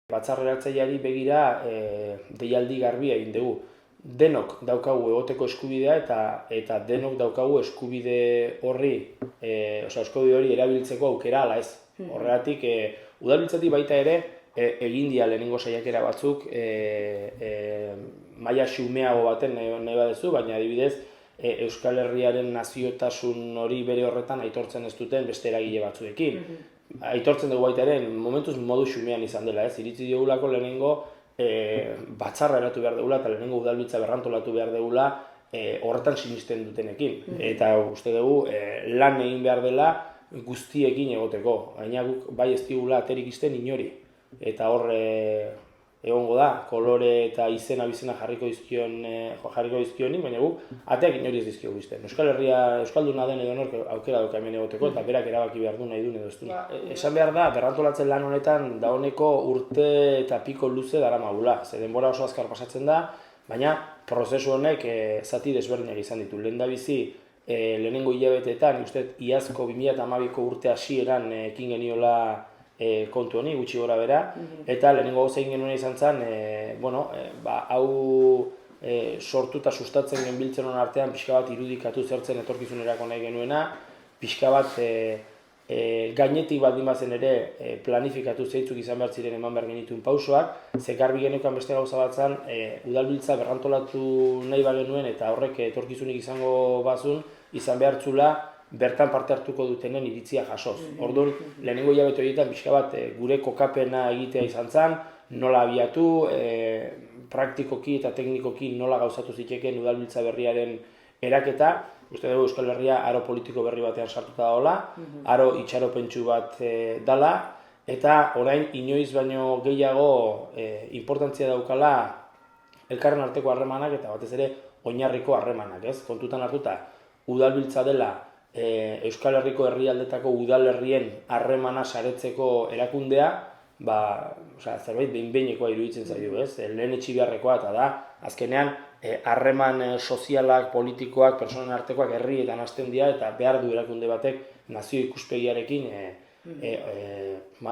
Batzar eratzaileari begira deialdi garbia egin dugu. Denok daukagu egoteko eskubidea eta denok daukagu eskubide hori erabiltzeko aukera ala ez. Horregatik, udalbiltzatik baita ere egin dira lehenengo saiakera batzuk maila xumeago baten nahi baduzu, baina adibidez Euskal Herriaren naziotasun hori bere horretan aitortzen ez duten beste eragile batzuekin. Aitortzen dugu baita ere, momentuz modu xumean izan dela, ez? Iritzi diogulako lehenengo batzarra eratu behar dugula eta lehenengo udalbiltza berrantolatu behar dugula horretan sinisten dutenekin. Eta uste dugu lan egin behar dela guztiekin egoteko. Baina guk bai ez digula aterik izten inori. Eta hor egongo da, kolore eta izena bizena jarriko dizkionik, baina guk ateak inori ez dizkiogu izten. Euskal Herria, Euskalduna den edo nork aukera dauka hemen egoteko eta berak erabaki behar du nahi duen edo ez du. Esan behar da, berrantolatzen lan honetan dagoeneko urte eta piko luze daramagula. Ze denbora oso azkar pasatzen da, baina prozesu honek zati desberdinak izan ditu. Lehendabizi, lehenengo hilabeteetan, iazko 2012ko urte hasieran ekin geniola kontu honi, gutxi gora bera, eta lehenengo gauza egin genuen izan zen, hau sortu eta sustatzen genbiltzen honen artean pixka bat irudikatu zertzen etorkizunerako nahi genuena, pixka bat gainetik baldin bazen ere planifikatu zeintzuk izan behar ziren eman behar genituen pausoak, ze garbi genukan beste gauza bat zen, udalbiltza berrantolatu nahi bagenuen eta horrek etorkizunik izango bazun, izan behar zula, bertan parte hartuko dutenen iritzia jasoz. Orduan, lehenengo hilabete horietan pixka bat gure kokapena egitea izan zen, nola abiatu, praktikoki eta teknikoki nola gauzatu zitekeen udalbiltza berriaren eraketa. Uste dugu Euskal Herria aro politiko berri batean sartuta dagoela, aro itxaropentsu bat dala, eta orain inoiz baino gehiago importantzia daukala elkarren arteko harremanak eta batez ere oinarriko harremanak, ez? Kontutan hartuta, udalbiltza dela Euskal Herriko herrialdetako udalerrien harremana saretzeko erakundea, zerbait behin-behinekoa iruditzen zaio, ez? Lehen etxi beharrekoa eta da, azkenean harreman sozialak, politikoak, pertsonen artekoak herrietan hasten dira eta behar du erakunde batek nazio ikuspegiarekin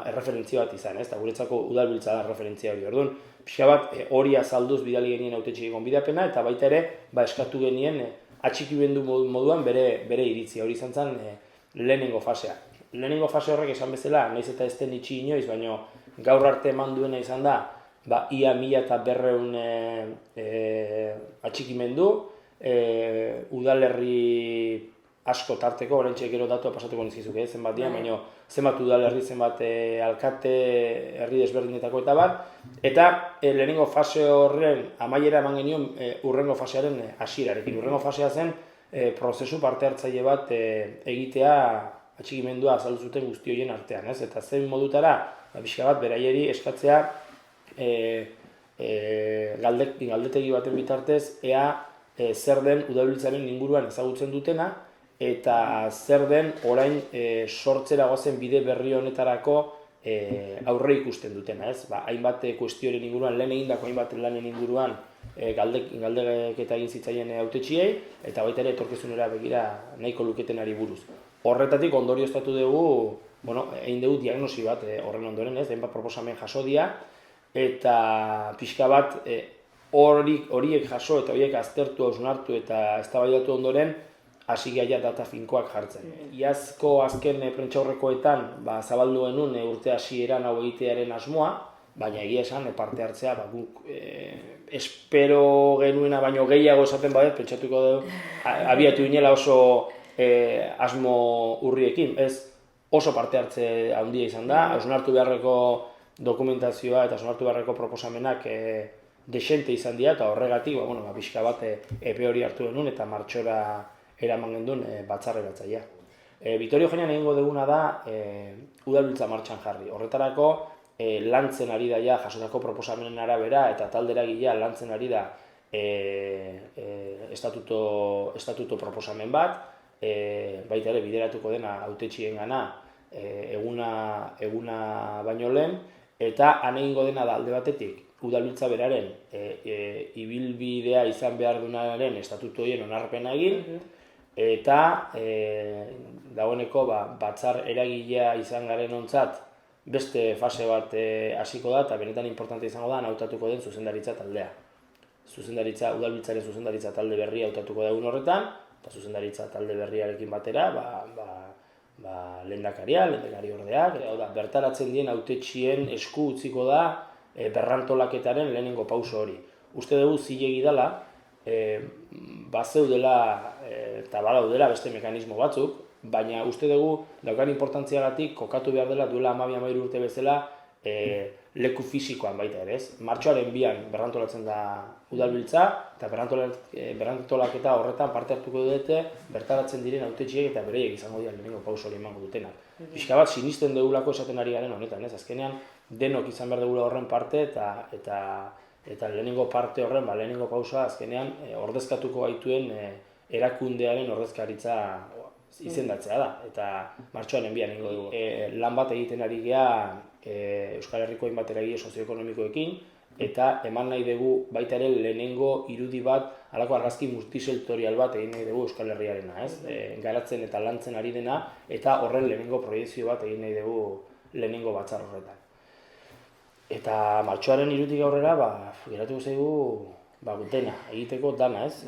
erreferentzia bat izan, ez? Eta guretzako udalbiltza da referentzia hori. Orduan, pixka bat hori azalduz bidali genien hautetxe gonbidapena eta baita ere eskatu genien atxikimendu moduan bere iritzia. Hori izan zen lehenengo fasea. Lehenengo fase horrek esan bezala, nahiz eta ez den itxi inoiz, baina gaur arte eman duena izan da, ia 1200 atxikimendu, udalerri asko tarteko, oraintxe gero datua pasatuko nizkizuke, zenbat dira, baina zenbat udalerri, zenbat alkate, herri desberdinetako eta bat, eta lehenengo fase horren amaiera eman genion urrengo fasearen hasierarekin. Urrengo fasea zen prozesu parte hartzaile bat egitea atxikimendua azaldu zuten guzti horien artean, ez? Eta zen modutara, pixka bat beraieri eskatzea galdetegi baten bitartez, ea zer den udalbiltzaren inguruan ezagutzen dutena, eta zer den orain sortzera goazen bide berri honetarako aurre ikusten dutena, ez? Hainbat kuestioren inguruan, lehen egindako hainbat lanen inguruan galdeketa egin zitzaien hautetxiei, eta baita ere etorkizunera begira nahiko luketenari buruz. Horretatik ondorioztatu dugu, egin dugu diagnosi bat horren ondoren, ez? Hainbat proposamen jaso dira, eta pixka bat horiek jaso eta horiek aztertu, hausnartu eta eztabaidatu ondoren, hasi gaia data finkoak jartzen. Iazko azken prentsaurrekoetan zabaldu genuen urte hasieran hau egitearen asmoa, baina egia esan parte hartzea guk espero genuena baino gehiago esaten badet, pentsatuko dugu abiatu ginela oso asmo urriekin. Ez oso parte hartze handia izan da, hausnartu beharreko dokumentazioa eta hausnartu beharreko proposamenak desente izan dira eta horregatik pixka bat epe hori hartu genuen eta martxora eraman genduen batzarreratzailea. Vitorio Eugenian egingo duguna da udalbiltza martxan jarri. Horretarako lantzen ari da jasotako proposamenen arabera eta talderagilea lantzen ari da estatuto proposamen bat, baita ere bideratuko dena hautetxiengana eguna baino lehen, eta han egingo dena da alde batetik udalbiltza beraren ibilbidea izan behar dunaren estatuto horien onarpena egin, eta dagoeneko batzar eragilea izan garen ontzat beste fase bat hasiko da eta benetan importante izango da hautatuko den zuzendaritza taldea. Udalbiltzaren zuzendaritza talde berria hautatuko da egun horretan, eta zuzendaritza talde berriarekin batera, lehendakari ordeak, bertaratzen dien hautetsien esku utziko da berrantolaketaren lehenengo pauso hori. Uste dugu zilegi dela, bazeudela eta badaudela beste mekanismo batzuk, baina uste dugu daukan importantziagatik kokatu behar dela duela 12-13 urte bezala leku fisikoan baita ere, ez? Martxoaren 2an berrantolatzen da udalbiltza eta berrantolaketa horretan parte hartuko dute bertaratzen diren hautetsiek eta bereiek izango dira lehenengo pauso hori emango dutenak. Pixka bat sinisten dugulako esaten ari garen honetan, ez? Azkenean denok izan behar dugula horren parte eta lehenengo parte horren, lehenengo pausoa azkenean ordezkatuko gaituen erakundearen ordezkaritza izendatzea da, eta martxoaren 2an egingo dugu. Lan bat egiten ari gea Euskal Herriko hainbat eragile sozioekonomikoekin, eta eman nahi dugu baita ere lehenengo irudi bat, halako argazki multisektorial bat egin nahi dugu Euskal Herriarena, ez? Garatzen eta lantzen ari dena, eta horren lehenengo proiekzio bat egin nahi dugu lehenengo batzar horretan. Eta martxoaren 2tik aurrera, geratuko zaigu dena, egiteko dana, ez?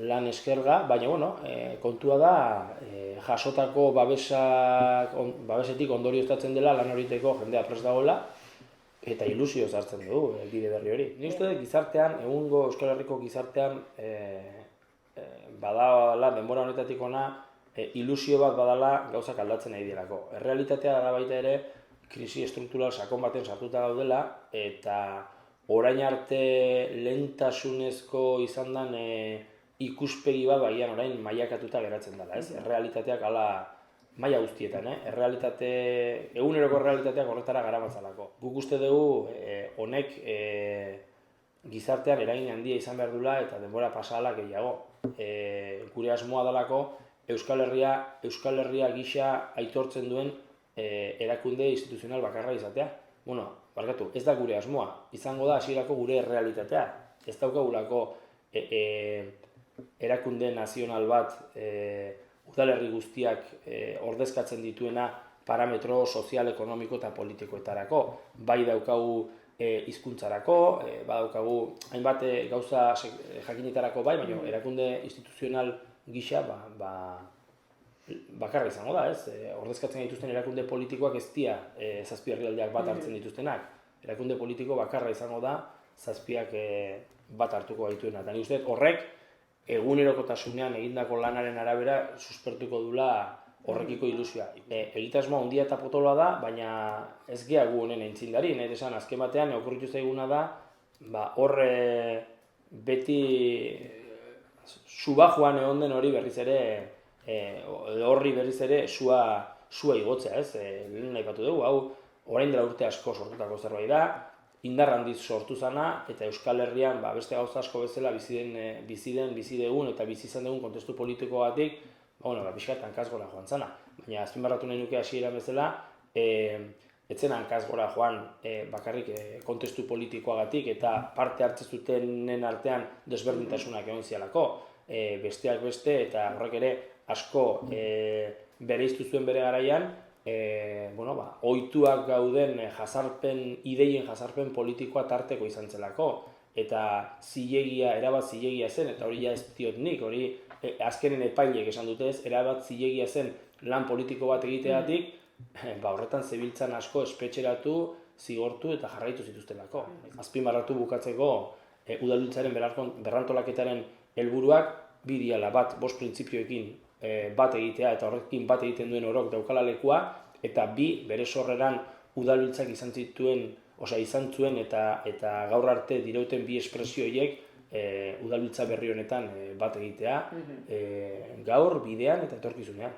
Lan eskerga, baina kontua da jasotako babesetik ondorioztatzen dela lan horiteko jendea prest dagoela eta ilusioz hartzen dugu bide berri hori. Ni uste gizartean, egungo Euskal Herriko gizartean badala denbora honetatik ona ilusio bat badala gauzak aldatzen nahi direlako. Errealitatea da baita ere krisi estruktural sakon baten sartuta gaudela eta orain arte lehentasunezko izan den ikuspegi bat bagian orain mailakatuta geratzen dela, ez? Errealitateak hala maila guztietan, eguneroko errealitateak horretara garamatzalako. Guk uste dugu honek gizartean eragin handia izan behar dula eta denbora pasahala gehiago. Gure asmoa dalako Euskal Herria gisa aitortzen duen erakunde instituzional bakarra izatea. Barkatu, ez da gure asmoa, izango da hasierako gure errealitatea. Ez daukagulako erakunde nazional bat udalerri guztiak ordezkatzen dituena parametro sozial, ekonomiko eta politikoetarako. Bai daukagu hizkuntzarako, badaukagu hainbat gauza jakinetarako bai, baina erakunde instituzional gisa bakarra izango da, ez? Ordezkatzen dituzten erakunde politikoak ez dira 7 herrialdeak bat hartzen dituztenak. Erakunde politiko bakarra izango da 7 bat hartuko gaituena. Eta nik uste horrek egunerokotasunean egindako lanaren arabera suspertuko dula horrekiko ilusioa. Egitasmoa handia eta potoloa da, baina ez gea gu honen aintzindari. Nahi desan, azken batean okurritu zaiguna da, hor beti subajoan egon den hori berriz ere, horri berriz ere sua igotzea, ez? Lehen nahi batu dugu, hau orain dela urte asko sortutako zerbait da, indar handiz sortu zana, eta Euskal Herrian beste gauza asko bezala bizi dugun eta bizi izan dugun kontestu politikoagatik, pixkat hankaz gora joan zana. Baina azpimarratu nahi nuke hasieran bezala, etzen hankaz gora joan bakarrik kontestu politikoagatik eta parte hartzen zutenen artean desberdintasunak egon zialako. Besteak beste eta horrek ere asko bereiztu zuen bere garaian, ohituak gauden ideien jazarpen politikoa tarteko izan zelako. Eta erabat zilegia zen, eta hori ja ez diot nik, hori azkenen epaileek esan dute ez, erabat zilegia zen lan politiko bat egiteagatik, horretan zebiltzan asko espetxeratu, zigortu eta jarraitu zituztelako. Azpimarratu bukatzeko udalbiltzaren berrantolaketaren helburuak bi diala, bat 5 printzipioekin bat egitea eta horrekin bat egiten duen orok daukala lekua, eta bi bere sorreran udalbiltzak izan zuen eta gaur arte dirauten bi espresio horiek udalbiltza berri honetan bat egitea gaur, bidean eta etorkizunean.